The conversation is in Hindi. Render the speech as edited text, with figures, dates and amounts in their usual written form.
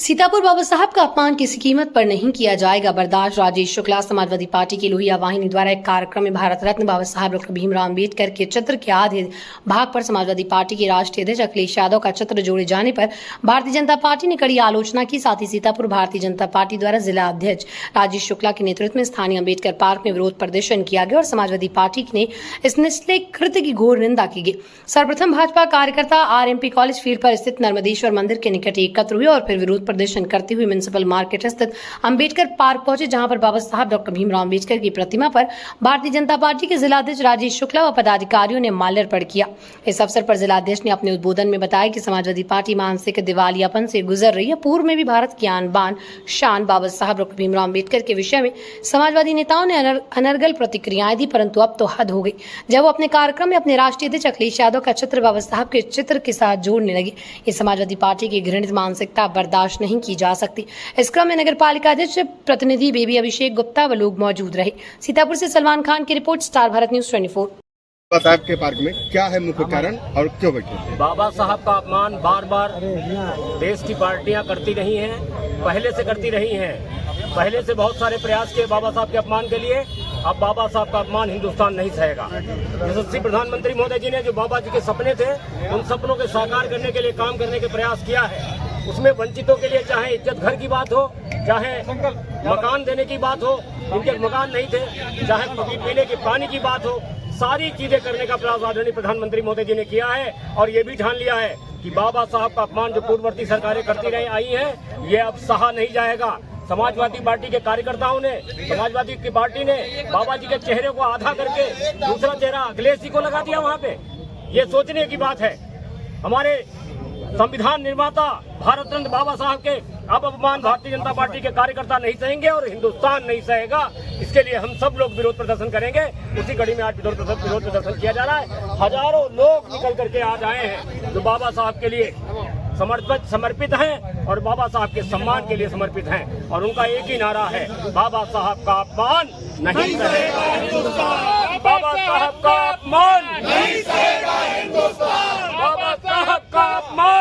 सीतापुर बाबा साहब का अपमान किसी कीमत पर नहीं किया जाएगा बर्दाश्त। राजेश शुक्ला समाजवादी पार्टी की लोहिया वाहिनी द्वारा एक कार्यक्रम में भारत रत्न बाबा साहब डॉक्टर भीमराव अम्बेडकर के चित्र के आधे भाग पर समाजवादी पार्टी के राष्ट्रीय अध्यक्ष अखिलेश यादव का चित्र जोड़े जाने पर भारतीय जनता पार्टी ने कड़ी आलोचना की। साथ ही सीतापुर भारतीय जनता पार्टी द्वारा जिला अध्यक्ष राजेश शुक्ला के नेतृत्व में स्थानीय अम्बेडकर पार्क में विरोध प्रदर्शन किया गया और समाजवादी पार्टी ने इस निचले कृत्य की घोर निंदा की गई। सर्वप्रथम भाजपा कार्यकर्ता आरएमपी कॉलेज फील्ड पर स्थित नर्मदेश्वर मंदिर के निकट एकत्र हुए और फिर विरोध प्रदर्शन करते हुए म्युनिसिपल मार्केट स्थित अम्बेडकर पार्क पहुंचे, जहां पर बाबा साहब डॉक्टर भीमराव अम्बेडकर की प्रतिमा पर भारतीय जनता पार्टी के जिलाध्यक्ष राजेश शुक्ला व पदाधिकारियों ने माल्यार्पण किया। इस अवसर पर जिलाध्यक्ष ने अपने उद्बोधन में बताया कि समाजवादी पार्टी मानसिक दिवालियापन से गुजर रही है। पूर्व में भी भारत की आन बान शान बाबा साहब डॉक्टर भीमराव अम्बेडकर के विषय में समाजवादी नेताओं ने अनर्गल प्रतिक्रियाएं दी, परंतु अब तो हद हो गई जब वो अपने कार्यक्रम में अपने राष्ट्रीय अध्यक्ष अखिलेश यादव का चित्र बाबा साहब के चित्र के साथ जोड़ने लगे। ये समाजवादी पार्टी की घृणित मानसिकता बर्दाश्त नहीं की जा सकती। इस क्रम में नगर पालिका अध्यक्ष प्रतिनिधि बेबी अभिषेक गुप्ता व लोग मौजूद रहे। सीतापुर से सलमान खान की रिपोर्ट, स्टार भारत न्यूज 24। बाबा साहब के पार्क में क्या है मुख्य कारण और क्यों बैठे? बाबा साहब का अपमान बार बार देश की पार्टियां करती रही हैं, पहले से करती रही हैं। पहले से बहुत सारे प्रयास किए बाबा साहब के अपमान के लिए। अब बाबा साहब का अपमान हिंदुस्तान नहीं सहेगा। यशस्वी प्रधानमंत्री महोदय जी ने जो बाबा जी के सपने थे, उन सपनों के साकार करने के लिए काम करने के प्रयास किया है। उसमें वंचितों के लिए चाहे इज्जत घर की बात हो, चाहे मकान देने की बात हो, जिनके मकान नहीं थे, चाहे पीने के पानी की बात हो, सारी चीजें करने का प्रयास आदरणीय प्रधानमंत्री मोदी जी ने किया है। और ये भी ठान लिया है कि बाबा साहब का अपमान जो पूर्ववर्ती सरकारें करती रही आई हैं, ये अब सहा नहीं जाएगा। समाजवादी पार्टी के कार्यकर्ताओं ने, समाजवादी की पार्टी ने बाबा जी के चेहरे को आधा करके दूसरा चेहरा अखिलेश जी को लगा दिया वहाँ पे। ये सोचने की बात है। हमारे संविधान निर्माता भारत रत्न बाबा साहब के अब अपमान भारतीय जनता पार्टी के कार्यकर्ता नहीं सहेंगे और हिंदुस्तान नहीं सहेगा। इसके लिए हम सब लोग विरोध प्रदर्शन करेंगे। उसी कड़ी में आज विरोध प्रदर्शन किया जा रहा है। हजारों लोग निकल करके आज आए हैं जो बाबा साहब के लिए समर्पित हैं और बाबा साहब के सम्मान के लिए समर्पित हैं। और उनका एक ही नारा है, बाबा साहब का अपमान नहीं सहेगा हिंदुस्तान। बाबा साहब का अपमान नहीं सहेगा हिंदुस्तान। बाबा साहब का अपमान